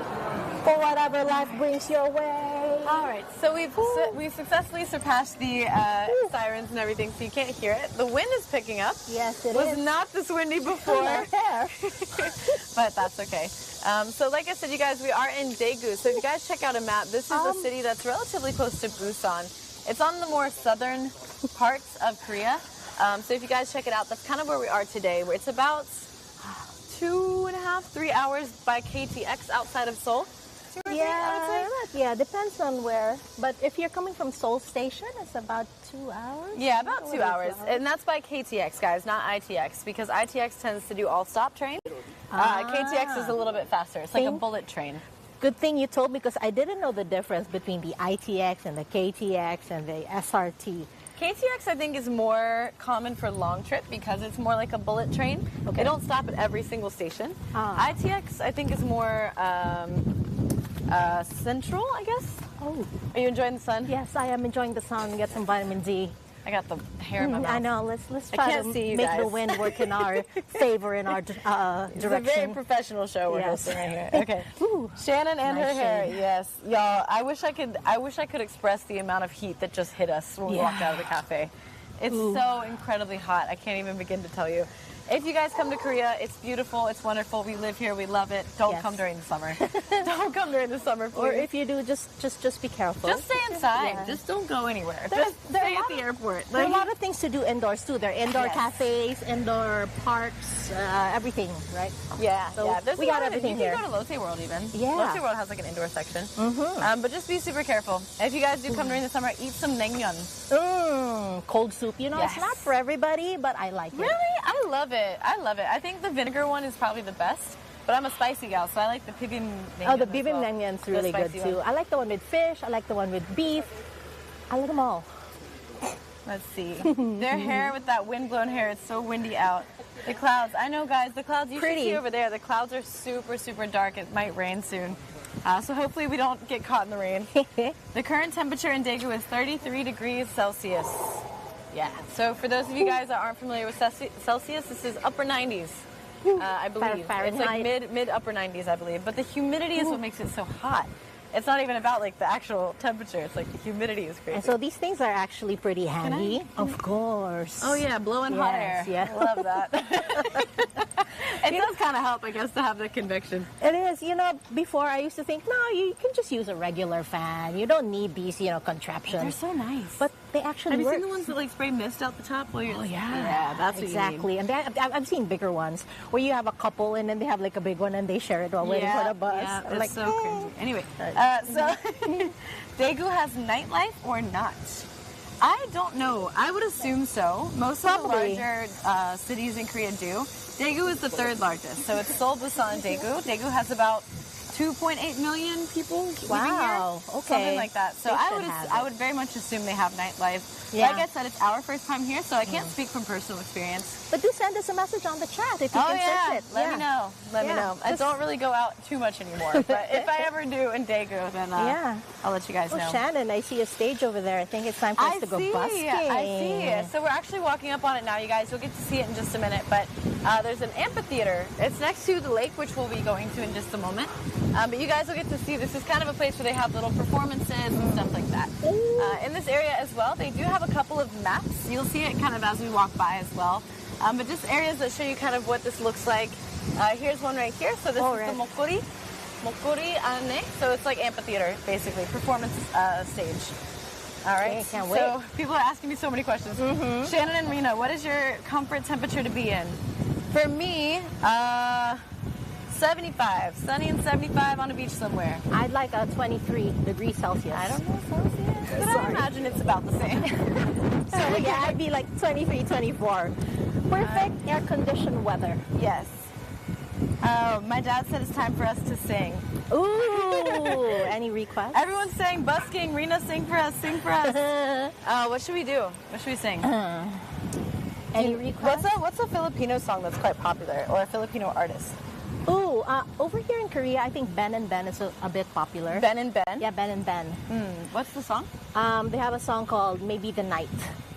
for whatever life brings your way. All right, so we've successfully surpassed the sirens and everything, so you can't hear it. The wind is picking up. Yes, it was is. not this windy before, My hair. but that's okay. So like I said, you guys, we are in Daegu. So if you guys check out a map, this is a city that's relatively close to Busan. It's on the more southern parts of Korea. So if you guys check it out, that's kind of where we are today, where it's about 2.5, 3 hours by KTX outside of Seoul. 2 or 3, I would say. Yeah, depends on where. But if you're coming from Seoul Station, it's about 2 hours. Yeah, about 2 hours. And that's by KTX, guys, not ITX, because ITX tends to do all-stop trains. KTX is a little bit faster. It's like a bullet train. Good thing you told me, because I didn't know the difference between the ITX and the KTX and the SRT. KTX, I think, is more common for long trip because it's more like a bullet train. Okay. They don't stop at every single station. ITX, I think, is more central, I guess. Oh. Are you enjoying the sun? Yes, I am enjoying the sun. Get some vitamin D. I got the hair in my mouth. I know. Let's I try can't to see you make guys. the wind work in our favor, in our It's a very direction. professional show we're Yes. hosting right here. Okay. Ooh, Shannon and nice her hair, shade. yes. Y'all, I wish I could express the amount of heat that just hit us when we walked out of the cafe. It's so incredibly hot. I can't even begin to tell you. If you guys come to Korea, it's beautiful, it's wonderful. We live here, we love it. Don't Yes. come during the summer. Don't come during the summer, please. or if you do, just be careful. just stay inside. Yeah. Just don't go anywhere. There- Just there are stay a at lot the of- airport. There are a Like- lot of things to do indoors too. There are indoor Yes. cafes, indoor parks, everything, right? Yeah, So yeah. There's we a got lot of- everything you here. can go to Lotte World even. Yeah. Lotte World has like an indoor section. But just be super careful. If you guys do come during the summer, eat some naengmyeon. Cold soup. You know, Yes. it's not for everybody, but I like it. Really? I love it. I love it. I think the vinegar one is probably the best. But I'm a spicy gal, so I like the bibim naengmyeon. Oh, the as bibim well. naengmyeon's The really good spicy too. one. I like the one with fish. I like the one with beef. I like them all. Let's see. Their hair with that wind-blown hair, it's so windy out. The clouds, I know guys, the clouds you should Pretty. see over there, the clouds are super, super dark. It might rain soon. So hopefully we don't get caught in the rain. The current temperature in Daegu is 33 degrees Celsius. Yeah, so for those of you guys that aren't familiar with Celsius, this is upper 90s. I believe. It's like mid upper 90s, I believe. But the humidity is what makes it so hot. It's not even about like the actual temperature. It's like the humidity is crazy. And so these things are actually pretty handy. Of course. Oh yeah, blowing hot air. Yes, yeah. I love that. It does kind of help, I guess, to have the convection. It is. You know, before I used to think, no, you can just use a regular fan. You don't need these, contraptions. They're so nice. But they actually have you work. seen the ones that like spray mist out the top while you're? Oh yeah, yeah, that's exactly. And I've seen bigger ones where you have a couple and then they have like a big one and they share it while waiting for the bus. Yeah, I'm that's like, so crazy. Anyway, so Daegu has nightlife or not? I don't know. I would assume so. Most of the Probably. larger cities in Korea do. Daegu is the third largest, so it's Seoul, Busan, and Daegu. Daegu has about 2.8 million people living Wow, here. okay. Something like that. So They I should would have I it. would very much assume they have nightlife. Yeah. Like I said, it's our first time here, so I can't speak from personal experience. but do send us a message on the chat if you Oh can yeah, sense it. let me know. Let me Yeah, know. I just- don't really go out too much anymore, but if I ever do in Daegu, then Yeah. I'll let you guys Oh, know. Shannon, I see a stage over there. I think it's time for us to go busking. I see. So we're actually walking up on it now, you guys. You'll get to see it in just a minute. But there's an amphitheater. It's next to the lake, which we'll be going to in just a moment. But you guys will get to see. This is kind of a place where they have little performances and stuff like that. In this area as well, they do have a couple of maps. You'll see it kind of as we walk by as well. But just areas that show you kind of what this looks like. Here's one right here. So this is the Mokori. Mokori Ane. So it's like amphitheater, basically, performance stage. All right. Okay, can't wait. So people are asking me so many questions. Shannon and Rena, what is your comfort temperature to be in? For me, 75. Sunny and 75 on a beach somewhere. I'd like a 23 degrees Celsius. I don't know Celsius, but I imagine it's about the same. So yeah, I'd be like 23, 24. Perfect air-conditioned weather. Yes. My dad said it's time for us to sing. Ooh, any requests? Everyone's saying busking. Rena, sing for us, sing for us. What should we do? What should we sing? Any requests? What's a Filipino song that's quite popular, or a Filipino artist? Ooh, over here in Korea, I think Ben and Ben is a bit popular. Ben and Ben? Yeah, Ben and Ben. What's the song? They have a song called Maybe the Night.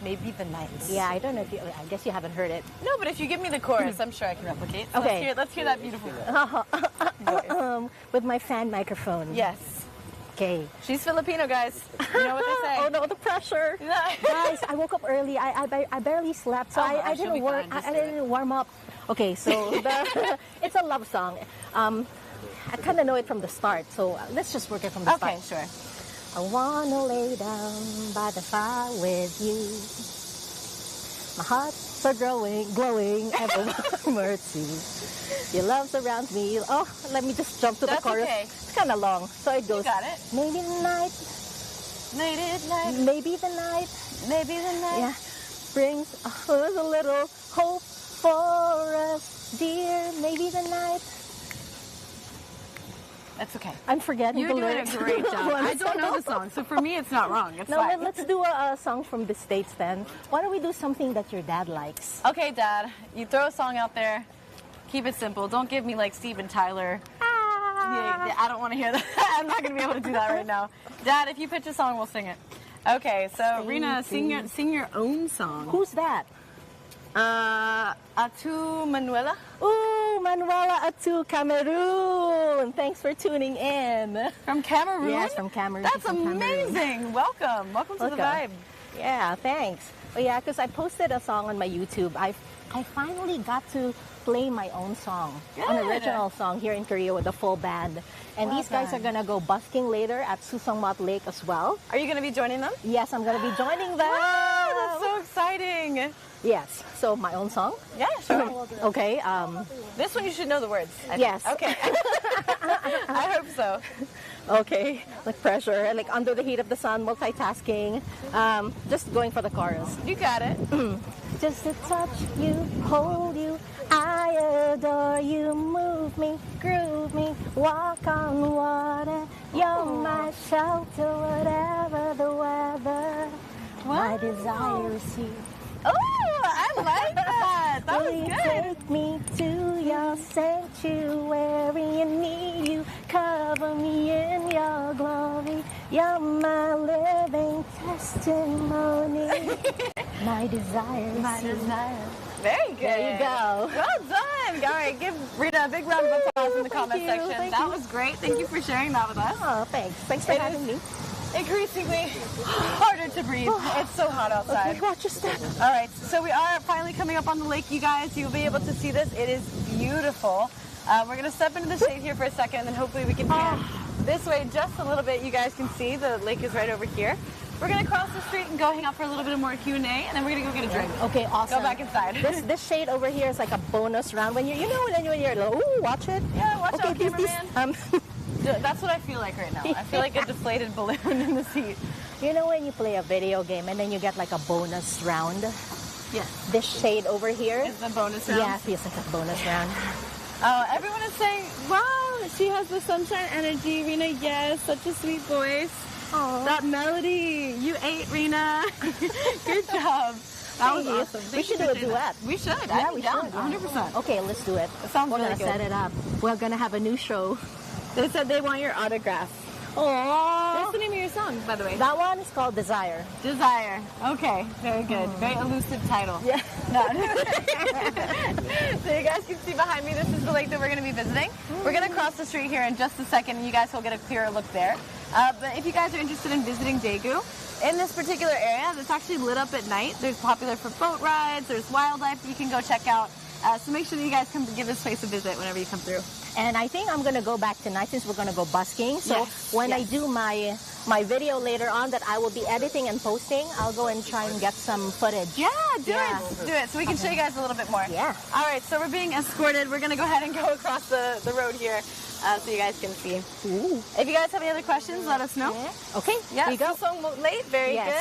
Maybe the Night. Yeah, I don't know if you, I guess you haven't heard it. No, but if you give me the chorus, I'm sure I can replicate. So Okay. Let's hear that beautiful voice. With my fan microphone. Yes. Okay. She's Filipino, guys. You know what they say. Oh no, the pressure. Guys, I woke up early. I barely slept, so I she'll be didn't work. fine. Just I do it. didn't warm up. Okay, so it's a love song. I kind of know it from the start, so let's just work it from the Okay, start. sure. I wanna lay down by the fire with you. My heart's are glowing ever warmer too. Your love surrounds me. Oh, let me just jump to the That's chorus. okay. It's kind of long, so it goes. You got it. Maybe the night, maybe the night, Maybe the night. yeah, brings a little hope for us, dear. Maybe the night. That's okay. I'm forgetting You're the doing lyrics. a great job. I don't know the song, so for me, it's not wrong. It's No, fine. let's do a song from the States then. Why don't we do something that your dad likes? Okay, Dad. You throw a song out there. Keep it simple. Don't give me like Steven Tyler. Yeah, I don't want to hear that. I'm not going to be able to do that right now. Dad, if you pitch a song, we'll sing it. Okay, so Rena, sing your own song. Who's that? Atu Manuela. Ooh, Manuela Atu, Cameroon. Thanks for tuning in. From Cameroon? Yes, from Cameroon. That's She's from Cameroon. amazing. Welcome. Welcome to the vibe. Yeah, thanks. Well, yeah, because I posted a song on my YouTube. I finally got to play my own song, an Good. original song here in Korea with a full band. And Well these guys are done. going to go busking later at Susongmat Lake as well. Are you going to be joining them? Yes, I'm going to be joining them. Wow, that's so exciting. Yes, so my own song. Yeah, sure. Okay, This one you should know the words. I think. Yes. Okay. I hope so. okay, like pressure, like under the heat of the sun, multitasking, just going for the chorus. You got it. Just to touch you, hold you, I adore you, move me, groove me, walk on water, you're my shelter, whatever the weather, my desire is you. Oh, I like that. That Will was you good. take me to your sanctuary and need you, cover me in your glory, you're my living testimony, my desire is you. Very good. There you go. Well done. All right, give Rita a big round of applause in the comment you, section. thank That you. was great. Thank you for sharing that with us. Oh, thanks. Thanks for It having is- me. Increasingly harder to breathe. It's so hot outside. Okay, watch your step. All right, so we are finally coming up on the lake, you guys. You'll be able to see this. It is beautiful. We're going to step into the shade here for a second, and then hopefully we can pan this way just a little bit. You guys can see the lake is right over here. We're going to cross the street and go hang out for a little bit more Q&A, and then we're going to go get a drink. Okay, awesome. Go back inside. This shade over here is like a bonus round when you're like, ooh, watch it. Yeah, watch Okay, out, these- cameraman. That's what I feel like right now. I feel like a deflated balloon in the seat. You know when you play a video game and then you get like a bonus round? Yeah. This shade over here? Is the bonus round? Yeah, it feels like a bonus round. Everyone is saying, wow, she has the sunshine energy. Rena, yes, such a sweet voice. Aww. That melody. You ate, Rena. Good job. That was Thank you. awesome. We Thank should you do for a doing that. duet. We should. Yeah, I'd be we down. should. 100%. Okay, let's do it. sounds We're really gonna good. set it up. We're gonna have a new show. They said they want your autograph. Aww. What's the name of your song, by the way? That one is called Desire. Desire. Okay, very good. Very elusive title. Yeah. No. So you guys can see behind me, this is the lake that we're going to be visiting. We're going to cross the street here in just a second, and you guys will get a clearer look there. But if you guys are interested in visiting Daegu, in this particular area that's actually lit up at night. There's popular for boat rides. There's wildlife you can go check out. So make sure that you guys come give this place a visit whenever you come through. And I think I'm gonna go back tonight since we're gonna go busking. So Yes, when I yes. do my video later on that I will be editing and posting, I'll go and try and get some footage. Yeah, do Yeah. it. Do it so we can show you guys a little bit more. Yeah. All right, so we're being escorted. We're going to go ahead and go across the road here so you guys can see. Ooh. If you guys have any other questions, let us know. Yeah. Okay. Yeah, Here you go. Susong Lake, very Yes.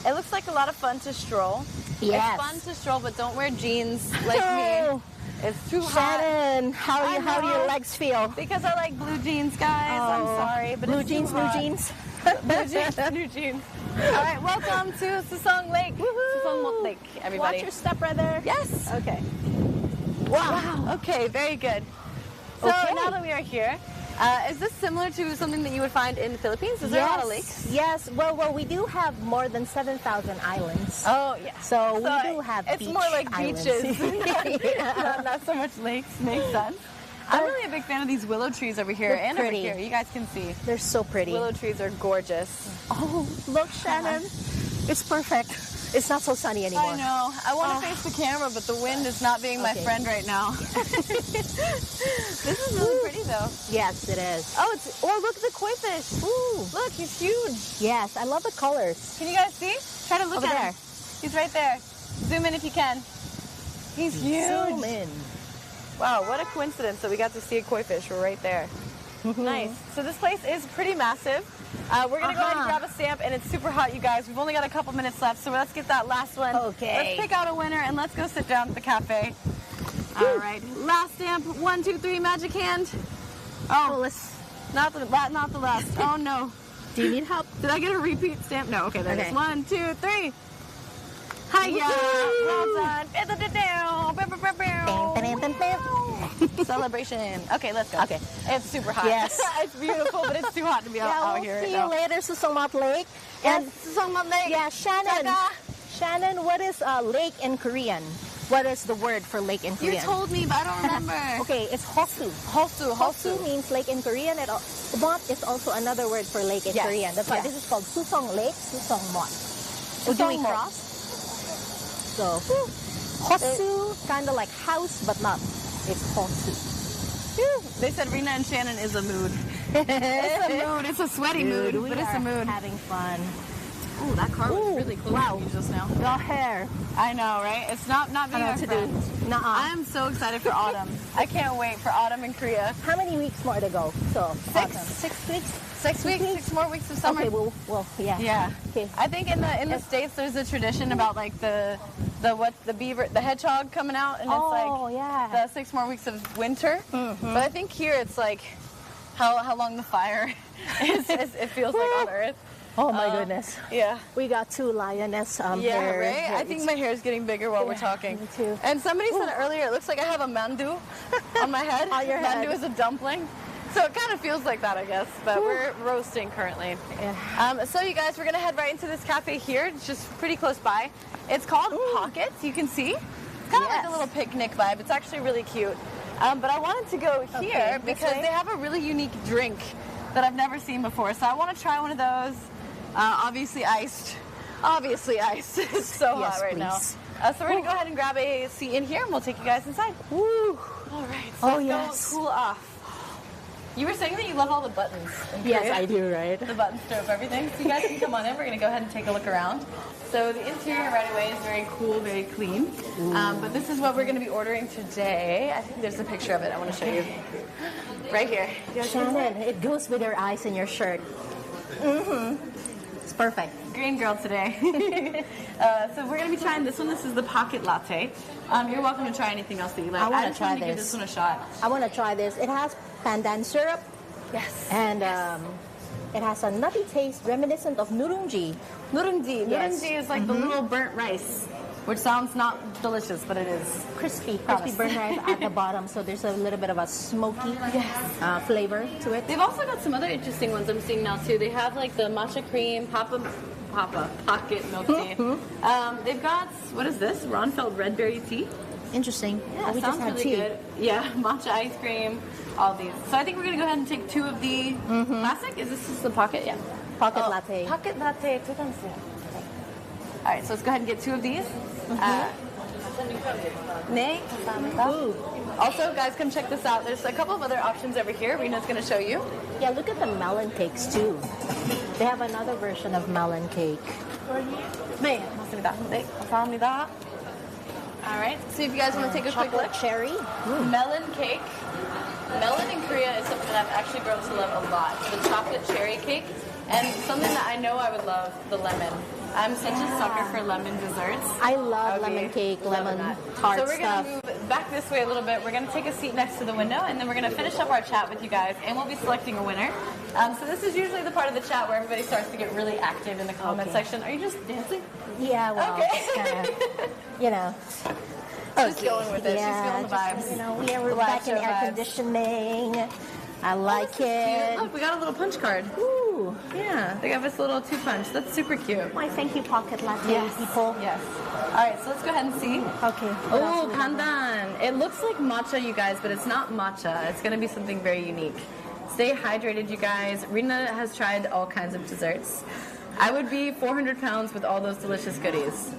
good. It looks like a lot of fun to stroll. Yes. It's fun to stroll, but don't wear jeans like me. Oh, It's too hot. Shannon, how I do know. your legs feel? Because I like blue jeans, guys. I'm Oh. sorry, but Blue it's too jeans, hot. blue jeans. Blue jeans, blue jeans. All right, welcome to Susong Lake. Woohoo. Susong Lake, everybody. Watch your step, brother. Yes. Okay. Wow. Okay, very good. So Okay. now that we are here, is this similar to something that you would find in the Philippines? Is there a lot of lakes? Yes. Well, we do have more than 7,000 islands. Oh, yeah. So we do have It's beach more like islands. beaches, Yeah. not so much lakes. Makes sense. I'm really a big fan of these willow trees over here They're and pretty. over here. You guys can see. They're so pretty. Willow trees are gorgeous. Oh, look, Shannon. It's perfect. It's not so sunny anymore. I know. I want to face the camera, but the wind is not being my Okay. friend right now. This is really pretty, though. Yes, it is. Oh, look at the koi fish. Ooh. Look, he's huge. Yes, I love the colors. Can you guys see? Try to look Over at there. him. He's right there. Zoom in if you can. He's huge. Zoom in. Wow, what a coincidence that we got to see a koi fish. We're right there. Nice. So this place is pretty massive. We're going to go ahead and grab a stamp, and it's super hot, you guys. We've only got a couple minutes left, so let's get that last one. Okay. Let's pick out a winner, and let's go sit down at the cafe. All right. Last stamp. 1, 2, 3, magic hand. Oh, let's. not the last. Oh, no. Do you need help? Did I get a repeat stamp? No. Okay, there it Okay. is. 1, 2, 3. Hiya! Well done. Celebration. Okay, let's go. Okay. It's super hot. Yes. It's beautiful, but it's too hot to be Yeah, out we'll here. see right you now. later, Susongmat Lake. Yes, And Susongmat Lake. yeah, Shannon. Taka. Shannon, what is lake in Korean? What is the word for lake in You Korean? told me, but I don't remember. Okay, it's hosu. Hosu, Hosu means lake in Korean. Mot is also another word for lake in Yes, Korean. That's why yes. this is called Susong Lake, Susong Mot. So do we Susongmot. cross? So, hosu, kind of like house, but not. It's hosu. They said Rena and Shannon is a mood. It's a mood. It's a sweaty mood, we but it's a are mood. having fun. Ooh, that car was Ooh, really close wow. to me just now. Your hair. I know, right? It's not I being know our what to friend. do. Nuh-uh. I'm so excited for autumn. I can't wait for autumn in Korea. How many weeks more to go? So, 6. awesome. 6 weeks? 6 weeks, 6 more weeks of summer. Okay, well, yeah. Yeah. Okay. I think in the States there's a tradition about like the hedgehog coming out, and it's Oh, like yeah. the 6 more weeks of winter. But I think here it's like how long the fire is it feels like on Earth. Oh, my goodness. Yeah. We got 2 lioness Yeah, hair. right? I think my hair is getting bigger while we're Yeah, talking. me too. And somebody said earlier, it looks like I have a mandu on my head. On your head. Mandu is a dumpling. So it kind of feels like that, I guess. But we're roasting currently. Yeah. So you guys, we're going to head right into this cafe here. It's just pretty close by. It's called Pockets, you can see. It's kind of like a Yes. little picnic vibe. It's actually really cute. But I wanted to go here this because way? they have a really unique drink that I've never seen before. So I want to try one of those. Obviously iced. Obviously iced. It's so hot Yes, right please. now. So we're going to go ahead and grab a seat in here and we'll take you guys inside. Woo. All right. So Oh, let's yes. go cool off. You were saying that you love all the buttons. in Yes, Korea. I do, right? The buttons to up everything. So you guys can come on in. We're going to go ahead and take a look around. So the interior right away is very cool, very clean. But this is what we're going to be ordering today. I think there's a picture of it. I want to show you. Right here. You guys see that? Shannon, it goes with your eyes and your shirt. It's perfect. Green girl today. So we're going to be trying this one. This is the pocket latte. You're welcome to try anything else that you like. I wanna just try wanted to give this. this one a shot. I want to try this. It has pandan syrup Yes. and it has a nutty taste reminiscent of nurungji. Nurungji. Yes. Nurungji is like the little burnt rice, which sounds not delicious, but it is. Crispy Promise. burnt rice at the bottom, so there's a little bit of a smoky flavor to it. They've also got some other interesting ones I'm seeing now too. They have like the matcha cream, Papa pocket milk tea. They've got, what is this? Ronfeld red berry tea. Interesting. Yeah, We sounds just had really tea. good. Yeah, matcha ice cream, all these. So I think we're gonna go ahead and take 2 of the classic. Is this just the pocket? Yeah. Pocket latte. Pocket latte. All right, so let's go ahead and get 2 of these. 네, 감사합니다. Ooh. Also, guys, come check this out. There's a couple of other options over here. Rena's going to show you. Yeah, look at the melon cakes too. They have another version of melon cake. 네, 맞습니다. 네, 감사합니다. All right, so if you guys want to take a quick Chocolate look. cherry. Melon cake. Melon in Korea is something that I've actually grown to love a lot. The chocolate cherry cake. And something that I know I would love, the lemon. I'm such a sucker for lemon desserts. I love Okay. lemon cake, Loving lemon that. tart So we're stuff. going to move back this way a little bit. We're going to take a seat next to the window, and then we're going to finish up our chat with you guys, and we'll be selecting a winner. So this is usually the part of the chat where everybody starts to get really active in the comment Okay. section. Are you just dancing? Yeah, well, Okay. just kinda, you know. She's going with it. She's feeling the just, vibes. You know, we're The live back in show air vibes. conditioning. I Oh, like this is it. cute. Look, we got a little punch card. Ooh. Yeah, they have this little 2-punch. That's super cute. Why, thank you, pocket latte people. Yes. All right, so let's go ahead and see. Okay. what else Oh, do we have? pandan. It looks like matcha, you guys, but it's not matcha. It's going to be something very unique. Stay hydrated, you guys. Rina has tried all kinds of desserts. I would be 400 pounds with all those delicious goodies.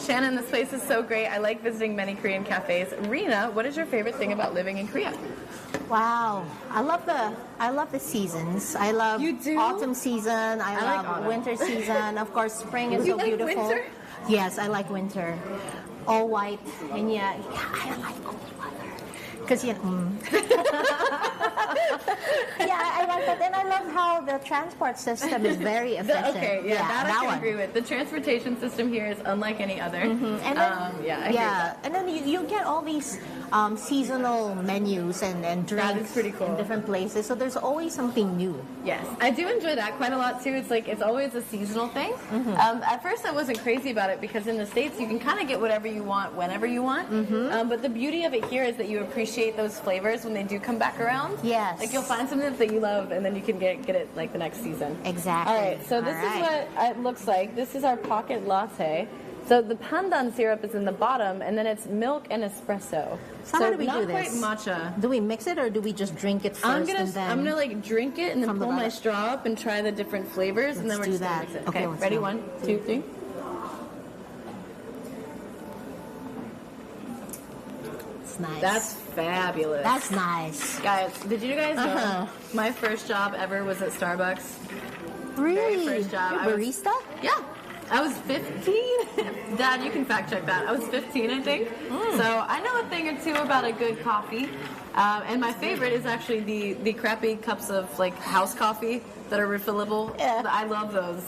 Shannon, this place is so great. I like visiting many Korean cafes. Rina, what is your favorite thing about living in Korea? Wow, I love the seasons. I love You do? autumn season. I like love autumn. winter season. Of course, spring is You so like beautiful. winter? Yes, I like winter. All white, and yeah, I like cold weather. Because yeah, I like that, and I love how the transport system is very efficient. Okay, yeah, that I can one. agree with. The transportation system here is unlike any other. And then, I agree with that. and then you get all these seasonal menus and drinks pretty cool. in different places. So there's always something new. Yes, I do enjoy that quite a lot too. It's like it's always a seasonal thing. At first, I wasn't crazy about it because in the States you can kind of get whatever you want whenever you want. But the beauty of it here is that you appreciate those flavors when they do come back around. Yes. Like you'll find something that you love, and then you can get it like the next season. Exactly. All right, so this All is right. what it looks like. This is our pocket latte. So the pandan syrup is in the bottom, and then it's milk and espresso. So how do we not do this? quite matcha. Do we mix it or do we just drink it 1st I'm and then? gonna like drink it and then From the pull my bottom. straw up and try the different flavors, and then Let's we're do just gonna that. mix it. Okay, Okay, let's ready? go. 1, 2, 3. It's nice. That's fabulous. That's nice. Guys, did you guys know Uh-huh. my first job ever was at Starbucks? Really? first job, You're I was- barista? Yeah. I was 15. Dad, you can fact check that. I was 15, I think. So I know a thing or two about a good coffee. And my favorite is actually the crappy cups of like house coffee that are refillable. Yeah. I love those.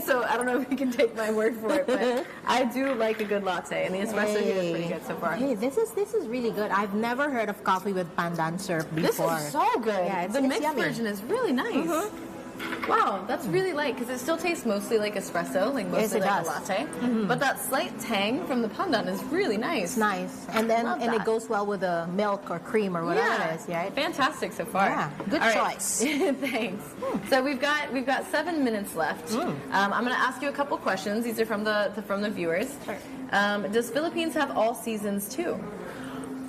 So I don't know if you can take my word for it, but I do like a good latte, and the espresso here is pretty good so far. Hey, this is really good. I've never heard of coffee with pandan syrup This before. is so good. Yeah, the it's mixed yummy. version is really nice. Wow, that's really light because it still tastes mostly like espresso, like mostly it like does. a latte. But that slight tang from the pandan is really nice. It's nice, and then Love and it that. goes well with the milk or cream or whatever it is, right? Fantastic so far. Yeah, good All right. choice. Thanks. So we've got 7 minutes left. I'm going to ask you a couple questions. These are from the viewers. Sure. Does Philippines have all seasons too?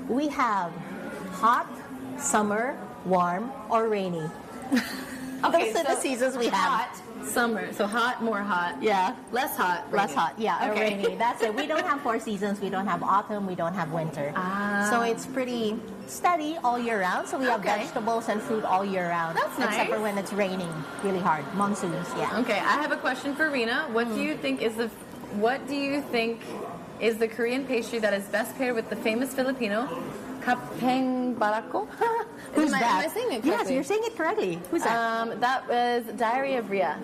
We have hot, summer, warm, or rainy. Those are the seasons we have. Hot, summer. So hot, more hot. Yeah. Less hot, Less rainy. hot, yeah, or Okay. rainy. That's it. We don't have 4 seasons. We don't have autumn. We don't have winter. So it's pretty steady all year round. So we have Okay. vegetables and fruit all year round. That's Except nice. for when it's raining really hard. Monsoons, yeah. Okay, I have a question for Rina. What do you think is the Korean pastry that is best paired with the famous Filipino kapeng barako? Who's am that? Am I saying it Yes, correctly? you're saying it correctly. Who's that? That was Diary of Ria.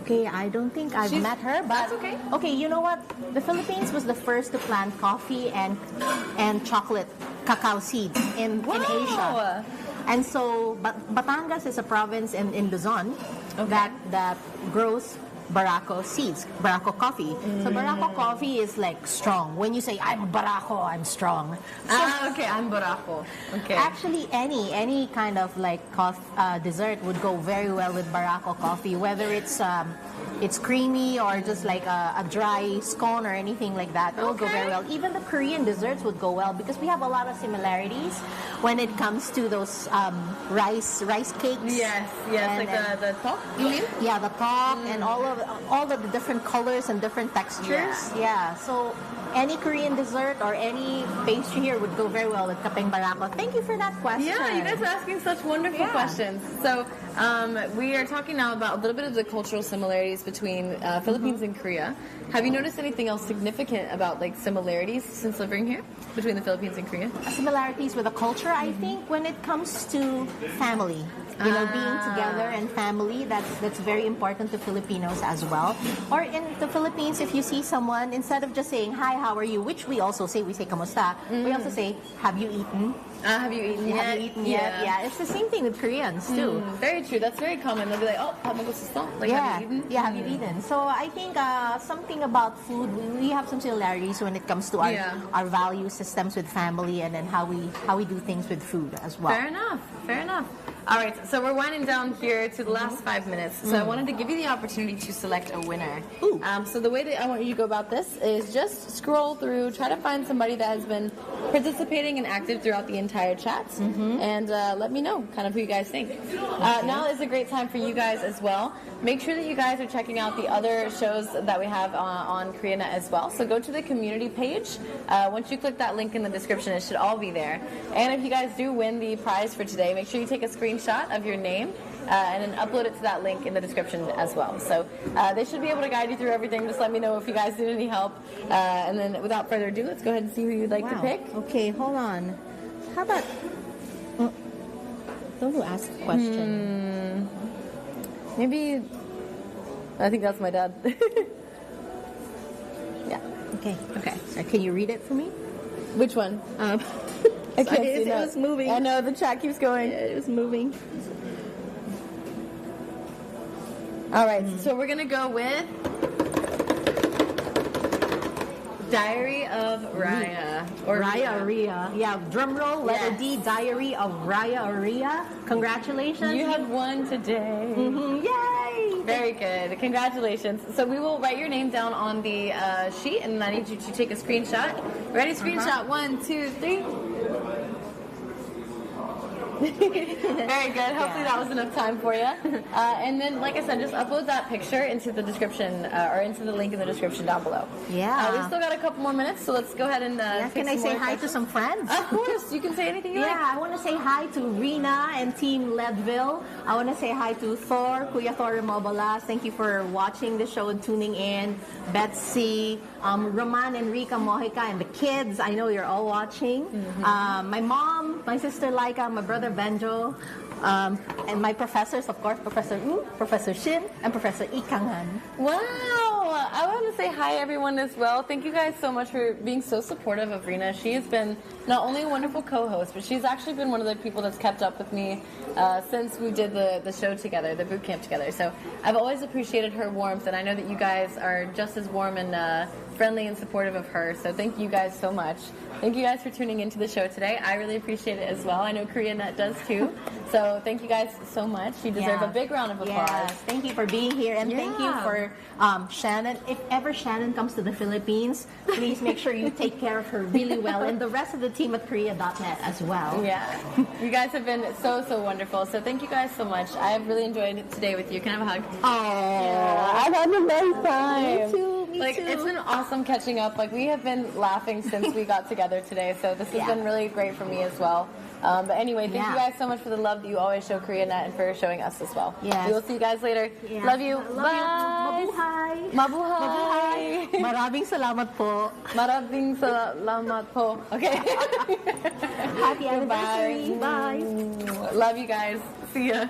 Okay, I don't think I've She's- met her, but that's okay. Okay, you know what? The Philippines was the first to plant coffee and chocolate cacao seeds in Asia. And so, Batangas is a province in Luzon that grows Barako seeds, Barako coffee. So Barako coffee is like strong. When you say, I'm Barako, I'm strong. So Okay, I'm Barako. Okay. actually, any kind of like dessert would go very well with Barako coffee, whether it's creamy or just like a dry scone or anything like that. It will go very well. Even the Korean desserts would go well because we have a lot of similarities when it comes to those rice cakes. Yes, And like the top, you mean? Yeah, the top and all of the different colors and different textures. Yeah. So any Korean dessert or any pastry here would go very well with kapeng barako. Thank you for that question. Yeah, you guys are asking such wonderful questions. So we are talking now about a little bit of the cultural similarities between Philippines and Korea. Have you noticed anything else significant about like similarities since living here between the Philippines and Korea? Similarities with the culture, I think, when it comes to family. You know, being together and family, that's very important to Filipinos as well. Or in the Philippines, if you see someone, instead of just saying, hi, how are you, which we also say, we say, kamusta, we also say, have you eaten? Have you eaten yet? Have you eaten yet? Yeah, it's the same thing with Koreans, too. Very true. That's very common. They'll be like, oh, like, have you eaten? Yeah, have you eaten? So I think something about food, we have some similarities when it comes to our value systems with family and then how we do things with food as well. Fair enough. Fair enough. All right, so we're winding down here to the last 5 minutes. So I wanted to give you the opportunity to select a winner. So the way that I want you to go about this is just scroll through, try to find somebody that has been participating and active throughout the entire chat, and let me know kind of who you guys think. Now is a great time for you guys as well. Make sure that you guys are checking out the other shows that we have on KoreaNet as well. So go to the community page. Once you click that link in the description, it should all be there. And if you guys do win the prize for today, make sure you take a screenshot of your name and then upload it to that link in the description as well. So they should be able to guide you through everything. Just let me know if you guys need any help. And then without further ado, let's go ahead and see who you'd like to pick. Okay, hold on. How about... Don't you ask a question? Maybe... I think that's my dad. Yeah. Okay. Can you read it for me? Which one? I can't see it was moving. I know, the chat keeps going. Yeah, it was moving. All right, so we're going to go with Diary of Raya. Or Raya Ria. Yeah, drum roll, letter D, Diary of Raya Ria. Congratulations. You have won today. Yay! Very good. Congratulations. So we will write your name down on the sheet, and I need you to take a screenshot. Ready? Screenshot. 1, 2, 3. Very good. Hopefully that was enough time for you. And then, like I said, just upload that picture into the description or into the link in the description down below. Yeah. We've still got a couple more minutes, so let's go ahead and Can I say hi to some friends? Of course. You can say anything you like. Yeah, I want to say hi to Rina and Team Leadville. I want to say hi to Thor, Kuya Thor Remobolas. Thank you for watching the show and tuning in. Betsy, Roman and Rika Mojica, and the kids. I know you're all watching. My mom, my sister Laika, my brother Benjo, and my professors, of course, Professor Wu, Professor Shin, and Professor Ikangan. Wow! I want to say hi everyone as well. Thank you guys so much for being so supportive of Rina. She has been not only a wonderful co-host, but she's actually been one of the people that's kept up with me since we did the show together, the boot camp together. So I've always appreciated her warmth, and I know that you guys are just as warm and friendly and supportive of her. So thank you guys so much. Thank you guys for tuning into the show today. I really appreciate it as well. I know KoreaNet does too. So thank you guys so much. You deserve a big round of applause. Yes, thank you for being here, and thank you for Shannon. If ever Shannon comes to the Philippines, please make sure you take care of her really well, and the rest of the team at Korea.net as well. Yeah, you guys have been so wonderful. So thank you guys so much. I have really enjoyed today with you. Can I have a hug? Oh, yeah, I've had a nice time. Me too. It's been awesome catching up. Like, we have been laughing since we got together today. So this has been really great for me as well. But anyway, thank you guys so much for the love that you always show KoreaNet and for showing us as well. Yes. We will see you guys later. Yeah. Love you. Love Bye. you. Mabuhay. Mabuhay. Maraming salamat po. Maraming salamat po. Okay. Happy anniversary. Bye. Love you guys. See ya.